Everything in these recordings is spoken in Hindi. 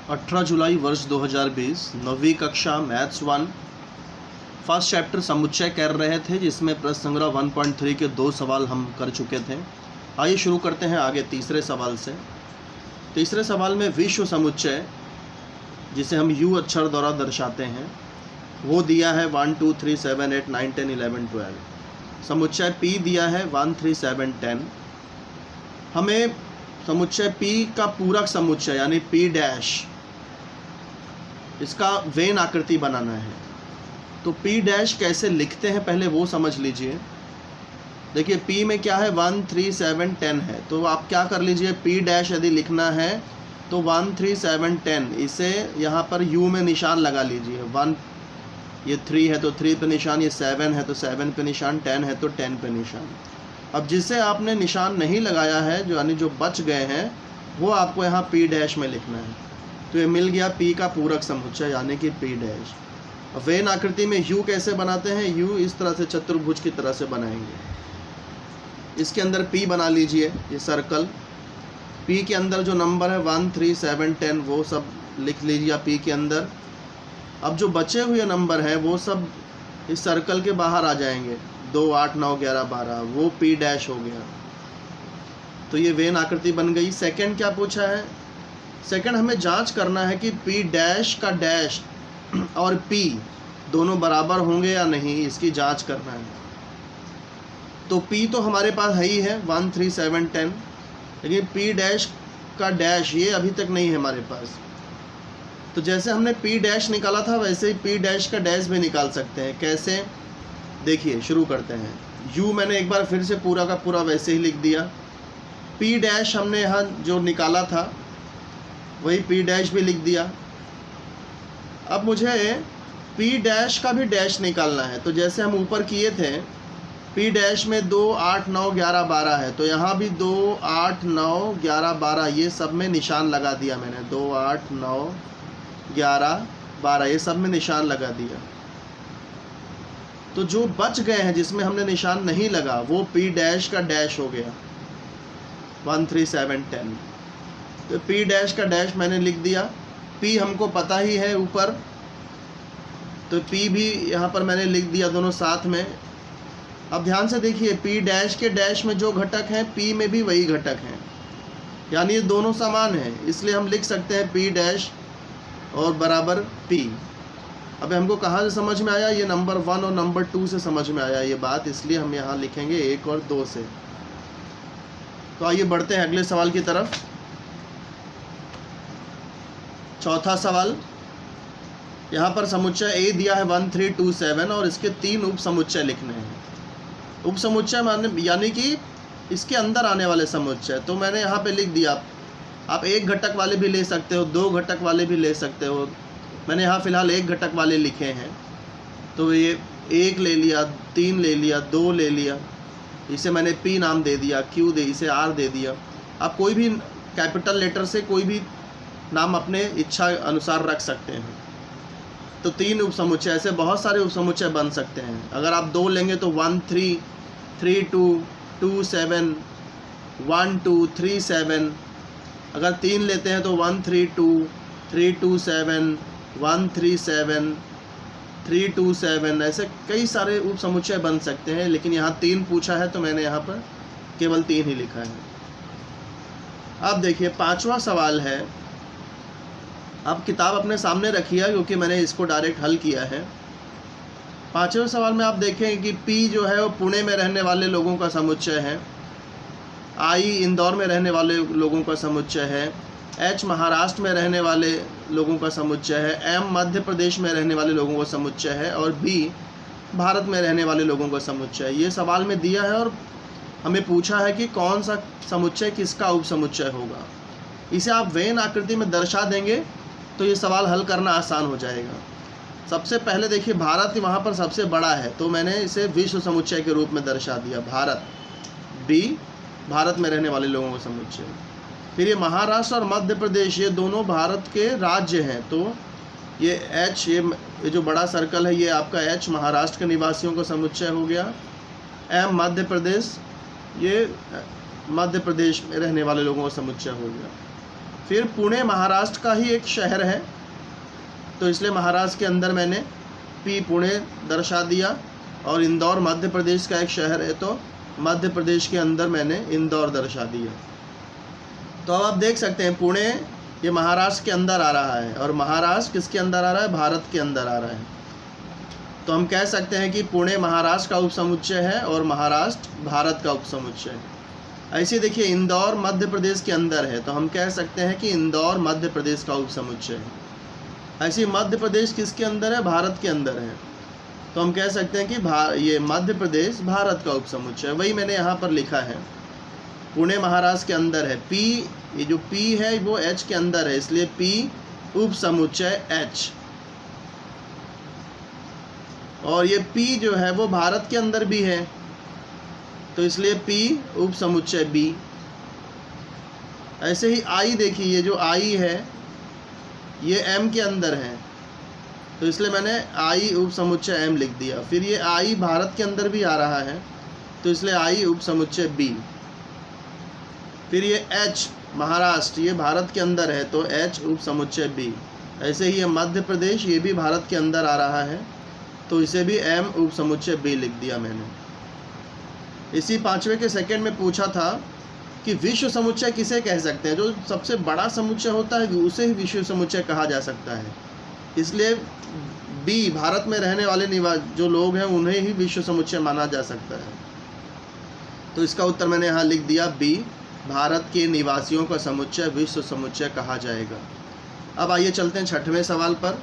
18 जुलाई वर्ष 2020 नौवीं कक्षा मैथ्स 1 फर्स्ट चैप्टर समुच्चय कर रहे थे, जिसमें प्रश्न संग्रह 1.3 के 2 सवाल हम कर चुके थे। आइए शुरू करते हैं आगे तीसरे सवाल से। तीसरे सवाल में विश्व समुच्चय, जिसे हम यू अक्षर द्वारा दर्शाते हैं, वो दिया है 1 2 3 7 8 9 10 11 12। समुच्चय P दिया है 1 3 7 10। हमें समुच्चय P का पूरक समुच्चय यानी P डैश, इसका वेन आकृति बनाना है। तो P डैश कैसे लिखते हैं पहले वो समझ लीजिए। देखिए P में क्या है 1 3 7 10 है, तो आप क्या कर लीजिए, P डैश यदि लिखना है तो 1 3 7 10 इसे यहाँ पर U में निशान लगा लीजिए। 1 ये 3 है तो 3 पे निशान, ये 7 है तो 7 पे निशान, 10 है तो 10 पे निशान। अब जिसे आपने निशान नहीं लगाया है, जो यानी जो बच गए हैं, वो आपको यहाँ P डैश में लिखना है। तो ये मिल गया P का पूरक समुच्चय यानी कि P डैश। वेन आकृति में U कैसे बनाते हैं, U इस तरह से चतुर्भुज की तरह से बनाएंगे। इसके अंदर P बना लीजिए, ये सर्कल। P के अंदर जो नंबर है 1 3 7 10 वो सब लिख लीजिए P के अंदर। अब जो बचे हुए नंबर हैं वो सब इस सर्कल के बाहर आ जाएंगे, 2 8 9 11 12, वो P डैश हो गया। तो ये वेन आकृति बन गई। सेकंड क्या पूछा है, सेकंड हमें जांच करना है कि P डैश का डैश और P दोनों बराबर होंगे या नहीं, इसकी जांच करना है। तो P तो हमारे पास है ही है 1 3 7 10, लेकिन P डैश का डैश ये अभी तक नहीं है हमारे पास। तो जैसे हमने P डैश निकाला था वैसे ही P डैश का डैश भी निकाल सकते हैं। कैसे, देखिए शुरू करते हैं। U मैंने एक बार फिर से पूरा का पूरा वैसे ही लिख दिया। P डैश हमने यहाँ जो निकाला था वही P डैश भी लिख दिया। अब मुझे P डैश का भी डैश निकालना है। तो जैसे हम ऊपर किए थे, P डैश में 2 8 9 11 12 है, तो यहाँ भी 2 8 9 11 12 ये सब में निशान लगा दिया मैंने। 2 8 9 11 12 ये सब में निशान लगा दिया। तो जो बच गए हैं जिसमें हमने निशान नहीं लगा वो P डैश का डैश हो गया 1 3 7 10। तो P डैश का डैश मैंने लिख दिया। P हमको पता ही है ऊपर, तो P भी यहाँ पर मैंने लिख दिया, दोनों साथ में। अब ध्यान से देखिए, P डैश के डैश में जो घटक हैं P में भी वही घटक हैं, यानी ये दोनों समान हैं। इसलिए हम लिख सकते हैं P डैश और बराबर P। अब हमको कहाँ से समझ में आया, ये नंबर 1 और नंबर 2 से समझ में आया ये बात, इसलिए हम यहाँ लिखेंगे 1 और 2 से। तो आइए बढ़ते हैं अगले सवाल की तरफ। चौथा सवाल, यहाँ पर समुच्चय A दिया है 1 3 2 7 और इसके 3 उप समुच्चय लिखने हैं। उप समुच्चय माने यानी कि इसके अंदर आने वाले समुच्चय। तो मैंने यहाँ पे लिख दिया। आप एक घटक वाले भी ले सकते हो, 2 घटक वाले भी ले सकते हो। मैंने यहाँ फ़िलहाल 1 घटक वाले लिखे हैं, तो ये 1 ले लिया, 3 ले लिया, 2 ले लिया, इसे मैंने P नाम दे दिया, Q दे, इसे R दे दिया। आप कोई भी कैपिटल लेटर से कोई भी नाम अपने इच्छा अनुसार रख सकते हैं। तो 3 उपसमुच्चय, ऐसे बहुत सारे उपसमुच्चय बन सकते हैं। अगर आप 2 लेंगे तो 1 3 3 2 2 7 1 2 3 7। अगर 3 लेते हैं तो 1 3 2 3 2 7 1 3 7 3 2 7। ऐसे कई सारे उपसमुच्चय बन सकते हैं, लेकिन यहाँ 3 पूछा है तो मैंने यहाँ पर केवल 3 ही लिखा है। अब देखिए पांचवा सवाल है। अब किताब अपने सामने रखिए क्योंकि मैंने इसको डायरेक्ट हल किया है। पांचवें सवाल में आप देखें कि P जो है वो पुणे में रहने वाले लोगों का समुच्चय है, I इंदौर में रहने वाले लोगों का समुच्चय है, H महाराष्ट्र में रहने वाले लोगों का समुच्चय है, M मध्य प्रदेश में रहने वाले लोगों का समुच्चय है और B भारत में रहने वाले लोगों का समुच्चय है। ये सवाल में दिया है और हमें पूछा है कि कौन सा समुच्चय किसका उपसमुच्चय होगा। इसे आप वेन आकृति में दर्शा देंगे तो ये सवाल हल करना आसान हो जाएगा। सबसे पहले देखिए, भारत वहाँ पर सबसे बड़ा है, तो मैंने इसे विश्व समुच्चय के रूप में दर्शा दिया। भारत B भारत में रहने वाले लोगों का समुच्चय। फिर ये महाराष्ट्र और मध्य प्रदेश, ये दोनों भारत के राज्य हैं, तो ये H, ये जो बड़ा सर्कल है ये आपका H महाराष्ट्र के निवासियों का समुच्चय हो गया। M मध्य प्रदेश, ये मध्य प्रदेश में रहने वाले लोगों का समुच्चय हो गया। फिर पुणे महाराष्ट्र का ही एक शहर है, तो इसलिए महाराष्ट्र के अंदर मैंने पी पुणे दर्शा दिया। और इंदौर मध्य प्रदेश का एक शहर है, तो मध्य प्रदेश के अंदर मैंने इंदौर दर्शा दिया। तो अब आप देख सकते हैं पुणे ये महाराष्ट्र के अंदर आ रहा है, और महाराष्ट्र किसके अंदर आ रहा है? भारत के अंदर आ रहा है। तो हम कह सकते हैं कि पुणे महाराष्ट्र का उपसमुच्चय है और महाराष्ट्र भारत का उपसमुच्चय है। ऐसे देखिए इंदौर मध्य प्रदेश के अंदर है, तो हम कह सकते हैं कि इंदौर मध्य प्रदेश का उपसमुच्चय है। ऐसे मध्य प्रदेश किसके अंदर है? भारत के अंदर है, तो हम कह सकते हैं कि ये मध्य प्रदेश भारत का उपसमुच्चय है। वही मैंने यहाँ पर लिखा है, पुणे महाराष्ट्र के अंदर है। पी, ये जो पी है वो एच के अंदर है, इसलिए पी उपसमुच्चय एच। और ये पी जो है वो भारत के अंदर भी है, तो इसलिए पी उपसमुच्चय बी। ऐसे ही आई, देखिए ये जो आई है ये एम के अंदर है, तो इसलिए मैंने आई उपसमुच्चय एम लिख दिया। फिर ये आई भारत के अंदर भी आ रहा है, तो इसलिए आई उपसमुच्चय बी। फिर ये एच महाराष्ट्र, ये भारत के अंदर है, तो एच उपसमुच्चय बी। ऐसे ही ये मध्य प्रदेश, ये भी भारत के अंदर आ रहा है, तो इसे भी एम उपसमुच्चय बी लिख दिया मैंने। इसी 5वें के सेकंड में पूछा था कि विश्व समुच्चय किसे कह सकते हैं? जो सबसे बड़ा समुच्चय होता है उसे ही विश्व समुच्चय कहा जा सकता है। इसलिए बी, भारत में रहने वाले जो लोग हैं उन्हें ही विश्व समुच्चय माना जा सकता है। तो इसका उत्तर मैंने यहाँ लिख दिया बी, भारत के निवासियों का समुच्चय विश्व समुच्चय कहा जाएगा। अब आइए चलते हैं 6वें सवाल पर।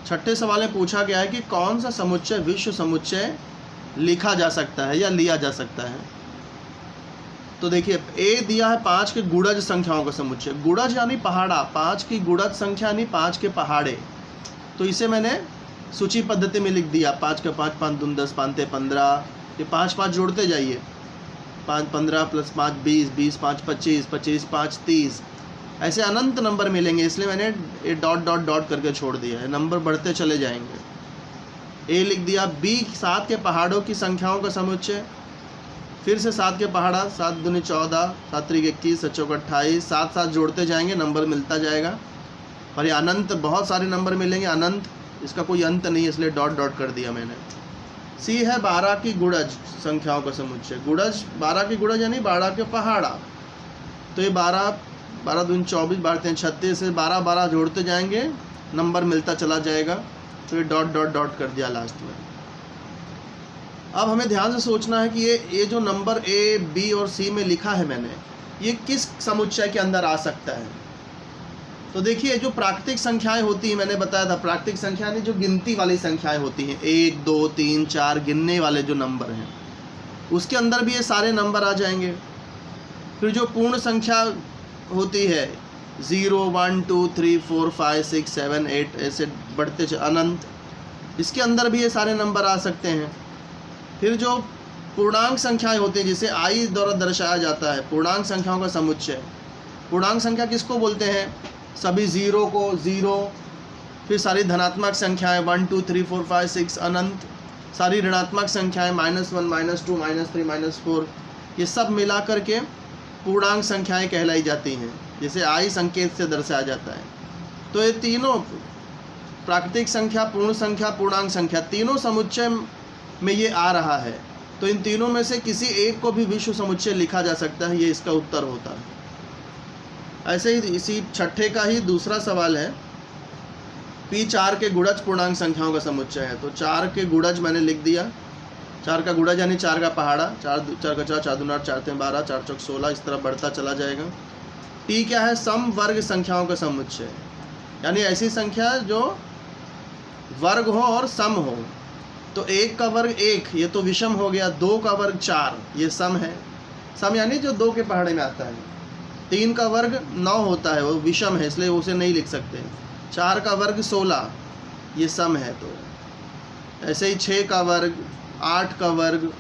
छठे सवाल में पूछा गया है कि कौन सा समुच्चय विश्व समुच्चय लिखा जा सकता है या लिया जा सकता है। तो देखिए ए दिया है 5 के गुणज संख्याओं का समुच्चय। गुणज यानी पहाड़ा, 5 की गुणज संख्या यानी 5 के पहाड़े। तो इसे मैंने सूची पद्धति में लिख दिया, 5 का 5, 5 दूनी 10, 5 ते 15, ये 5 5 जोड़ते जाइए, 5 15 + 5 20, 20 5 25, 25 5 30, ऐसे अनंत नंबर मिलेंगे, इसलिए मैंने ये डॉट डॉट डॉट करके छोड़ दिया है, नंबर बढ़ते चले जाएंगे। ए लिख दिया। बी 7 के पहाड़ों की संख्याओं का समुच्चय, फिर से 7 के पहाड़ा, 7 दूनी 14, 7 त्रिक 21, 7 चौक 28, 7 7 जोड़ते जाएंगे, नंबर मिलता जाएगा। और ये अनंत बहुत सारे नंबर मिलेंगे, अनंत, इसका कोई अंत नहीं, इसलिए डॉट डॉट कर दिया मैंने। सी है 12 की गुणज संख्याओं का समुच्चय। गुणज 12 की गुणज यानी 12 के पहाड़ा, तो ये 12 दूनी 24, 12 3 36 से 12 12 जोड़ते जाएंगे, नंबर मिलता चला जाएगा, तो ये डॉट डॉट डॉट कर दिया लास्ट में। अब हमें ध्यान से सोचना है कि ये जो नंबर ए बी और सी में लिखा है मैंने, ये किस समुच्चय के अंदर आ सकता है। तो देखिए जो प्राकृतिक संख्याएं होती हैं, मैंने बताया था प्राकृतिक संख्या यानी जो गिनती वाली संख्याएं होती हैं, 1 2 3 4 गिनने वाले जो नंबर हैं, उसके अंदर भी ये सारे नंबर आ जाएंगे। फिर जो पूर्ण संख्या होती है 0 1 2 3 4 5 6 7 8 ऐसे बढ़ते अनंत, इसके अंदर भी ये सारे नंबर आ सकते हैं। फिर जो पूर्णांक संख्याएं होती हैं, जिसे आई द्वारा दर्शाया जाता है, पूर्णांक संख्याओं का समुच्चय। पूर्णांक संख्या किसको बोलते हैं? सभी ज़ीरो को, ज़ीरो, फिर सारी धनात्मक संख्याएं 1 2 3 4 5 6 अनंत, सारी ऋणात्मक संख्याएं -1 -2 -3 -4, ये सब मिला करके पूर्णांक संख्याएं कहलाई जाती हैं, जिसे आई संकेत से दर्शाया जाता है। तो ये तीनों प्राकृतिक संख्या, पूर्ण संख्या, पूर्णांक संख्या, तीनों समुच्चय में ये आ रहा है। तो इन तीनों में से किसी एक को भी विश्व समुच्चय लिखा जा सकता है, ये इसका उत्तर होता है। ऐसे ही इसी छठे का ही दूसरा सवाल है, पी 4 के गुणज पूर्णांक संख्याओं का समुच्चय है। तो 4 के गुणज मैंने लिख दिया, 4 का गुणज यानी 4 का पहाड़ा, 4 का 4, 4 दूनी 8, 4 3 12, 4 चौक 16, इस तरह बढ़ता चला जाएगा। टी क्या है? सम वर्ग संख्याओं का समुच्चय, यानी ऐसी संख्या जो वर्ग हो और सम हो। तो 1 का वर्ग 1, ये तो विषम हो गया। 2 का वर्ग 4, ये सम है, सम यानी जो 2 के पहाड़े में आता है। 3 का वर्ग 9 होता है, वो विषम है, इसलिए उसे नहीं लिख सकते। 4 का वर्ग 16, ये सम है। तो ऐसे ही 6 का वर्ग, 8 का वर्ग,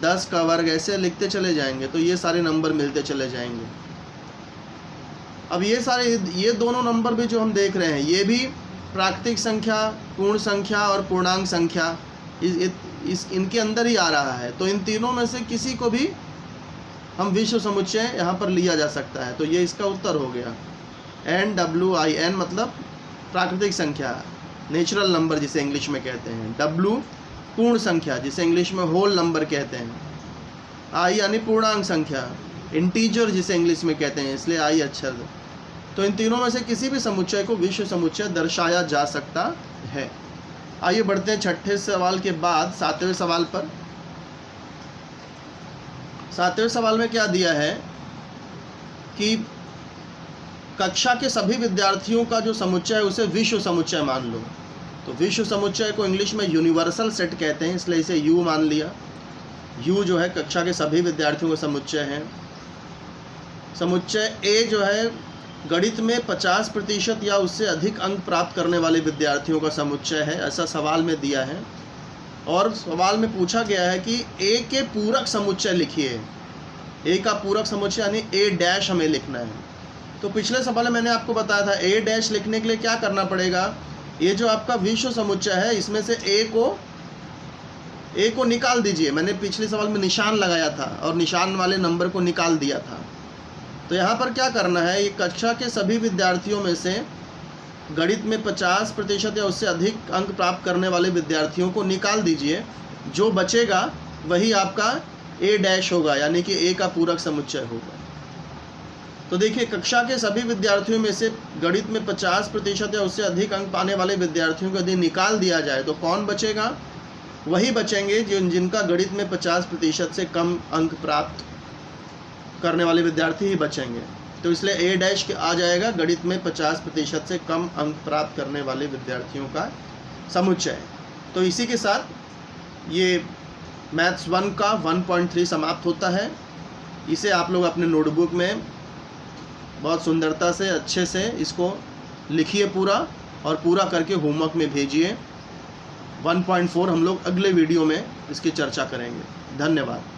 10 का वर्ग, ऐसे लिखते चले जाएंगे, तो ये सारे नंबर मिलते चले जाएंगे। अब ये दोनों नंबर भी जो हम देख रहे हैं, ये भी प्राकृतिक संख्या, पूर्ण संख्या और पूर्णांक संख्या, इनके अंदर ही आ रहा है। तो इन तीनों में से किसी को भी हम विश्व समुच्चय यहाँ पर लिया जा सकता है। तो ये इसका उत्तर हो गया। NWIN मतलब प्राकृतिक संख्या, नेचुरल नंबर जिसे इंग्लिश में कहते हैं। W पूर्ण संख्या जिसे इंग्लिश में होल नंबर कहते हैं। I यानी पूर्णांक संख्या, इंटीजर जिसे इंग्लिश में कहते हैं, इसलिए I अक्षर। तो इन तीनों में से किसी भी समुच्चय को विश्व समुच्चय दर्शाया जा सकता है। आइए बढ़ते हैं छठे सवाल के बाद सातवें सवाल पर। सातवें सवाल में क्या दिया है कि कक्षा के सभी विद्यार्थियों का जो समुच्चय है उसे विश्व समुच्चय मान लो। तो विश्व समुच्चय को इंग्लिश में यूनिवर्सल सेट कहते हैं, इसलिए इसे U मान लिया। U जो है कक्षा के सभी विद्यार्थियों का समुच्चय है। समुच्चय A जो है गणित में 50% या उससे अधिक अंक प्राप्त करने वाले विद्यार्थियों का समुच्चय है, ऐसा सवाल में दिया है। और सवाल में पूछा गया है कि A के पूरक समुच्चय लिखिए। A का पूरक समुच्चय यानी A' हमें लिखना है। तो पिछले सवाल में मैंने आपको बताया था A' लिखने के लिए क्या करना पड़ेगा। ये जो आपका विश्व समुच्चय है इसमें से A को निकाल दीजिए। मैंने पिछले सवाल में निशान लगाया था और निशान वाले नंबर को निकाल दिया था। तो यहाँ पर क्या करना है, ये कक्षा के सभी विद्यार्थियों में से गणित में 50% या उससे अधिक अंक प्राप्त करने वाले विद्यार्थियों को निकाल दीजिए। जो बचेगा वही आपका A' होगा, यानी कि A का पूरक समुच्चय होगा। तो देखिए कक्षा के सभी विद्यार्थियों में से गणित में 50% या उससे अधिक अंक पाने वाले विद्यार्थियों को यदि निकाल दिया जाए तो कौन बचेगा, वही बचेंगे जिनका गणित में 50% से कम अंक प्राप्त करने वाले विद्यार्थी ही बचेंगे। तो इसलिए A' आ जाएगा गणित में 50% से कम अंक प्राप्त करने वाले विद्यार्थियों का समुच्चय। तो इसी के साथ ये मैथ्स 1 का 1.3 समाप्त होता है। इसे आप लोग अपने नोटबुक में बहुत सुंदरता से अच्छे से इसको लिखिए पूरा, और पूरा करके होमवर्क में भेजिए। 1.4 हम लोग अगले वीडियो में इसकी चर्चा करेंगे। धन्यवाद।